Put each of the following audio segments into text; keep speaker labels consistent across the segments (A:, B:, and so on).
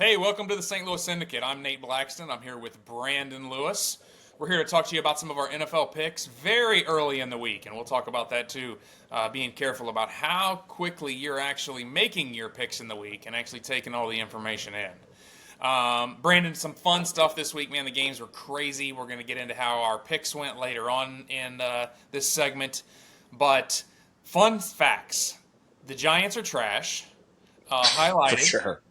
A: Hey, welcome to the St. Louis Syndicate. I'm Nate Blackstun. I'm here with Brandon Lewis. We're here to talk to you about some of our NFL picks very early in the week, and we'll talk about that too, being careful about how quickly you're actually making your picks in the week and actually taking all the information in. Brandon, some fun stuff this week, man. The games were crazy. We're going to get into how our picks went later on in this segment. But fun facts. The Giants are trash.
B: For
A: Highlighted.
B: sure.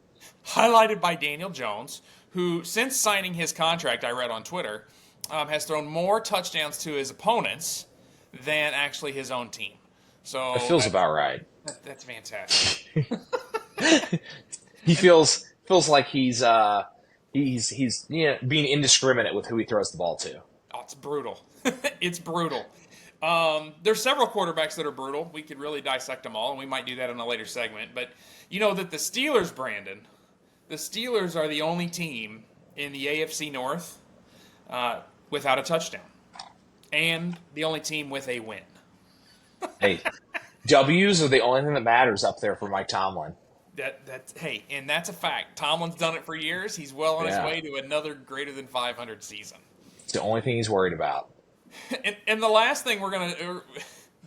A: Highlighted by Daniel Jones, who, since signing his contract, I read on Twitter, has thrown more touchdowns to his opponents than actually his own team.
B: It
A: So
B: feels about right.
A: that's fantastic.
B: He feels like he's being indiscriminate with who he throws the ball to.
A: Oh, it's brutal. It's brutal. There's several quarterbacks that are brutal. We could really dissect them all, and we might do that in a later segment. But you know that the Steelers, Brandon, the Steelers are the only team in the AFC North without a touchdown, and the only team with a win.
B: Hey, W's are the only thing that matters up there for Mike Tomlin.
A: Hey, and that's a fact. Tomlin's done it for years. He's well on his
B: Yeah,
A: way to another greater than 500 season.
B: it's the only thing he's worried about.
A: And the last thing we're gonna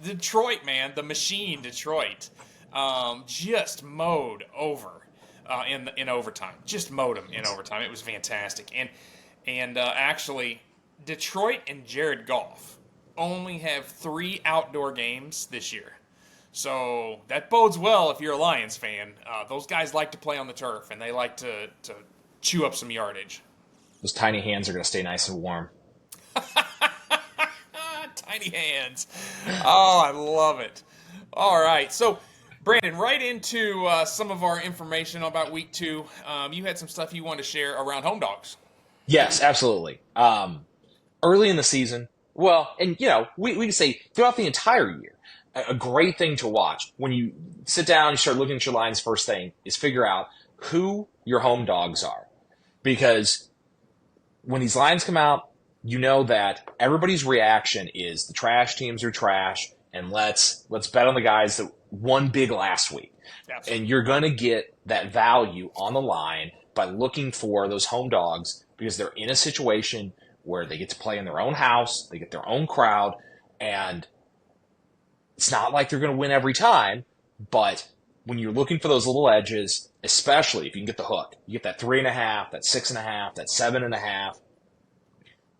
A: Detroit, man, the machine, Detroit, just mowed over in overtime. Just mowed them in overtime. It was fantastic. And actually, Detroit and Jared Goff only have 3 outdoor games this year. So that bodes well if you're a Lions fan. Those guys like to play on the turf, and they like to chew up some yardage.
B: Those tiny hands are going to stay nice and warm.
A: Tiny hands. Oh, I love it. All right. So, Brandon, right into some of our information about week 2. You had some stuff you wanted to share around home dogs.
B: Yes, absolutely. Early in the season, well, and we can say throughout the entire year, a great thing to watch when you sit down and start looking at your lines. First thing is figure out who your home dogs are, because when these lines come out, you know that everybody's reaction is the trash teams are trash, and let's bet on the guys that won big last week.
A: Absolutely.
B: And you're going to get that value on the line by looking for those home dogs because they're in a situation where they get to play in their own house, they get their own crowd, and it's not like they're going to win every time, but when you're looking for those little edges, especially if you can get the hook, you get that 3.5, that 6.5, that 7.5,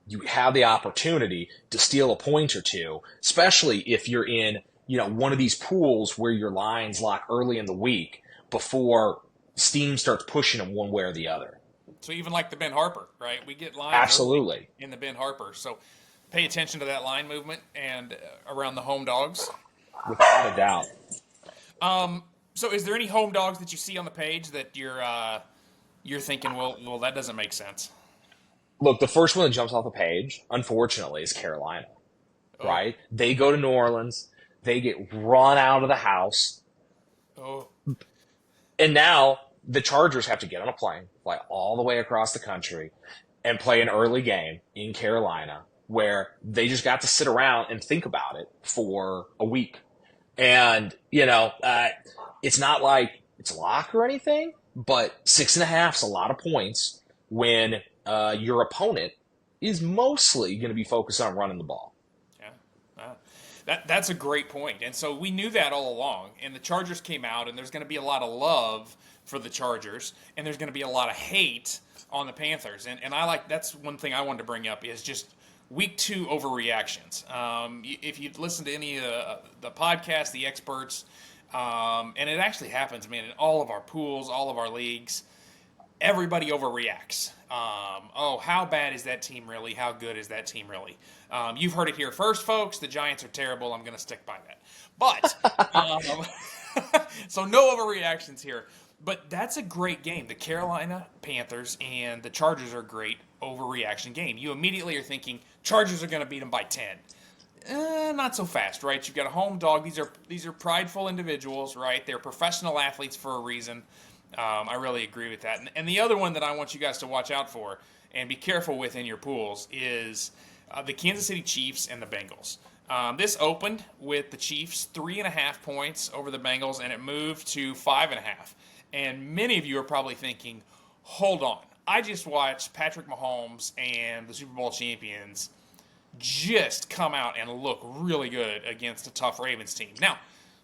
B: you have the opportunity to steal a point or two, especially if you're in, one of these pools where your lines lock early in the week before steam starts pushing them one way or the other.
A: So even like the Ben Harper, right? We get lines
B: Absolutely.
A: early in the Ben Harper. So pay attention to that line movement and around the home dogs.
B: Without a doubt.
A: So is there any home dogs that you see on the page that you're thinking, well, that doesn't make sense?
B: Look, the first one that jumps off the page, unfortunately, is Carolina,
A: Oh,
B: right? They go to New Orleans. They get run out of the house.
A: oh,
B: And now the Chargers have to get on a plane, fly all the way across the country, and play an early game in Carolina where they just got to sit around and think about it for a week. And, it's not like it's lock or anything, but 6.5 is a lot of points when your opponent is mostly going to be focused on running the ball.
A: yeah. That's a great point. And so we knew that all along. And the Chargers came out, and there's going to be a lot of love for the Chargers, and there's going to be a lot of hate on the Panthers. And that's one thing I wanted to bring up is just week 2 overreactions. If you listen to any of the podcasts, the experts, and it actually happens, man, in all of our pools, all of our leagues, everybody overreacts. How bad is that team really? How good is that team really? You've heard it here first, folks. The Giants are terrible. I'm going to stick by that. But, so no overreactions here. But that's a great game. The Carolina Panthers and the Chargers are a great overreaction game. You immediately are thinking Chargers are going to beat them by 10. Not so fast, right? You've got a home dog. These are prideful individuals, right? They're professional athletes for a reason. I really agree with that. And the other one that I want you guys to watch out for and be careful with in your pools is the Kansas City Chiefs and the Bengals. This opened with the Chiefs 3.5 points over the Bengals, and it moved to 5.5. And many of you are probably thinking, hold on. I just watched Patrick Mahomes and the Super Bowl champions just come out and look really good against a tough Ravens team. Now,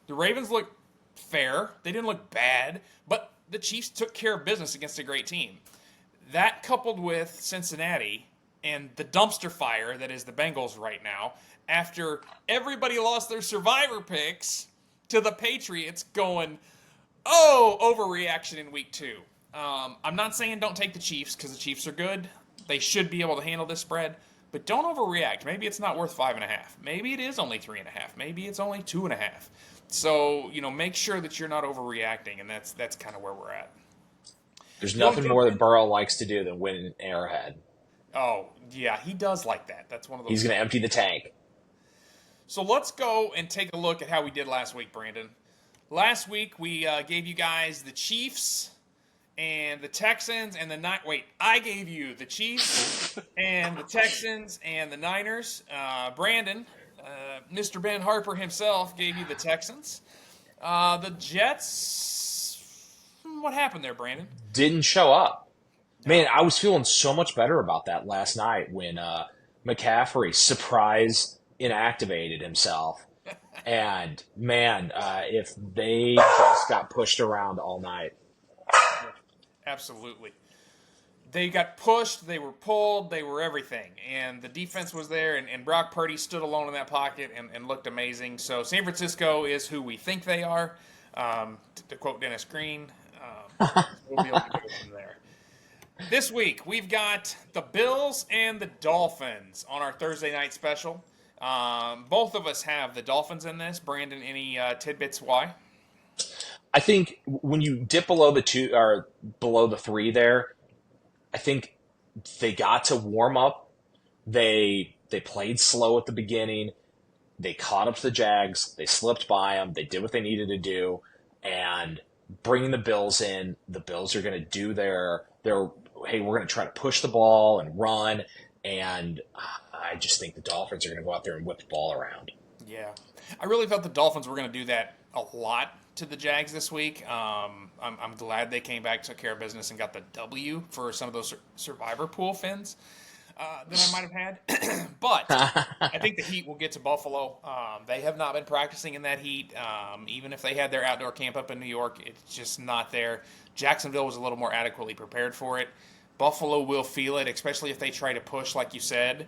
A: the Ravens look fair. They didn't look bad, but the Chiefs took care of business against a great team. That coupled with Cincinnati and the dumpster fire that is the Bengals right now, after everybody lost their survivor picks to the Patriots going, oh, overreaction in week 2. I'm not saying don't take the Chiefs because the Chiefs are good. They should be able to handle this spread, but don't overreact. Maybe it's not worth 5.5. Maybe it is only 3.5. Maybe it's only 2.5. So, make sure that you're not overreacting, and that's kind of where we're at.
B: There's nothing more that Burrow likes to do than win an Arrowhead.
A: Oh, yeah, he does like that. That's one of those.
B: He's going to empty the tank.
A: So let's go and take a look at how we did last week, Brandon. Last week, we gave you guys the Chiefs and the Texans and the Niners. Wait, I gave you the Chiefs and the Texans and the Niners. Brandon, Mr. Ben Harper himself, gave you the Texans. The Jets, what happened there, Brandon?
B: Didn't show up. Man, I was feeling so much better about that last night when McCaffrey surprise inactivated himself. And, man, if they just got pushed around all night.
A: Absolutely. They got pushed, they were pulled, they were everything. And the defense was there, and Brock Purdy stood alone in that pocket and looked amazing. So San Francisco is who we think they are. To quote Dennis Green, we'll be able to go from there. This week, we've got the Bills and the Dolphins on our Thursday night special. Both of us have the Dolphins in this. Brandon, any tidbits why?
B: I think when you dip below the 2 or below the 3 there, I think they got to warm up. They played slow at the beginning. They caught up to the Jags. They slipped by them. They did what they needed to do. And bringing the Bills in, the Bills are going to do their hey, we're going to try to push the ball and run. And I just think the Dolphins are going to go out there and whip the ball around.
A: Yeah. I really felt the Dolphins were going to do that a lot to the Jags this week. I'm glad they came back, took care of business, and got the W for some of those survivor pool fins that I might have had. But I think the Heat will get to Buffalo. They have not been practicing in that heat. Even if they had their outdoor camp up in New York, it's just not there. Jacksonville was a little more adequately prepared for it. Buffalo will feel it, especially if they try to push, like you said.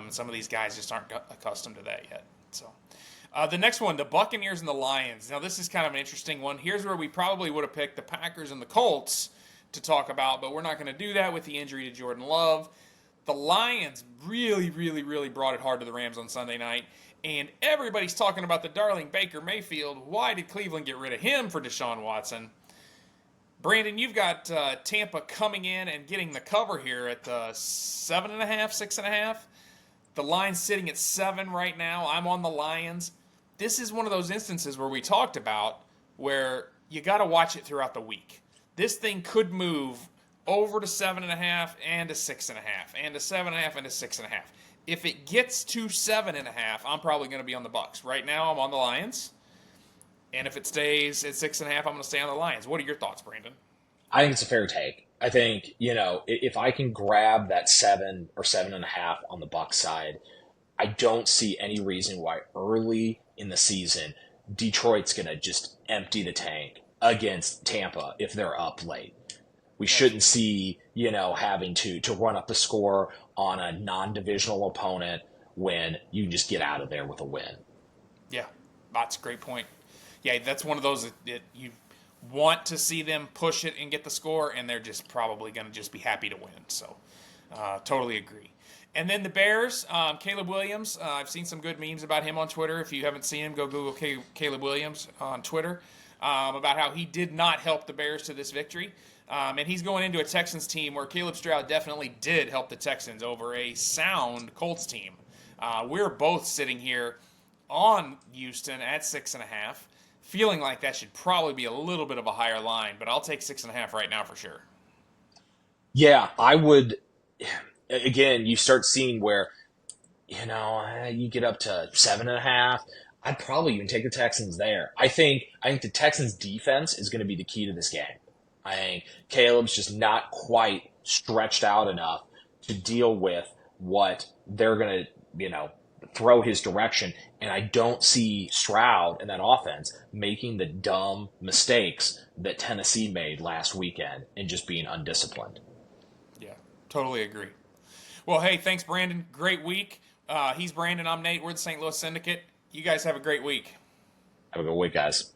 A: Some of these guys just aren't accustomed to that yet. So the next one, the Buccaneers and the Lions. Now, this is kind of an interesting one. Here's where we probably would have picked the Packers and the Colts to talk about, but we're not going to do that with the injury to Jordan Love. The Lions really, really, really brought it hard to the Rams on Sunday night, and everybody's talking about the darling Baker Mayfield. Why did Cleveland get rid of him for Deshaun Watson? Brandon, you've got Tampa coming in and getting the cover here at 7.5, 6.5. The line's sitting at 7 right now. I'm on the Lions. This is one of those instances where we talked about where you got to watch it throughout the week. This thing could move over to 7.5 and to 6.5 and to 7.5 and to 6.5. If it gets to 7.5, I'm probably going to be on the Bucs. Right now, I'm on the Lions. And if it stays at 6.5, I'm going to stay on the Lions. What are your thoughts, Brandon?
B: I think it's a fair take. I think, if I can grab that 7 or 7.5 on the Bucs side, I don't see any reason why early in the season Detroit's going to just empty the tank against Tampa if they're up late. We shouldn't see, having to run up the score on a non-divisional opponent when you can just get out of there with a win.
A: Yeah, that's a great point. Yeah, that's one of those that you want to see them push it and get the score, and they're just probably going to just be happy to win. So, totally agree. And then the Bears, Caleb Williams. I've seen some good memes about him on Twitter. If you haven't seen him, go Google Caleb Williams on Twitter about how he did not help the Bears to this victory. And he's going into a Texans team where Caleb Stroud definitely did help the Texans over a sound Colts team. We're both sitting here on Houston at 6.5. Feeling like that should probably be a little bit of a higher line, but I'll take 6.5 right now for sure.
B: Yeah, I would. Again, you start seeing where, you get up to 7.5. I'd probably even take the Texans there. I think the Texans defense is going to be the key to this game. I think Caleb's just not quite stretched out enough to deal with what they're going to, throw his direction. And I don't see Stroud in that offense making the dumb mistakes that Tennessee made last weekend and just being undisciplined.
A: Yeah, totally agree. Well, hey, thanks, Brandon. Great week. He's Brandon. I'm Nate. We're the St. Louis Syndicate. You guys have a great week.
B: Have a good week, guys.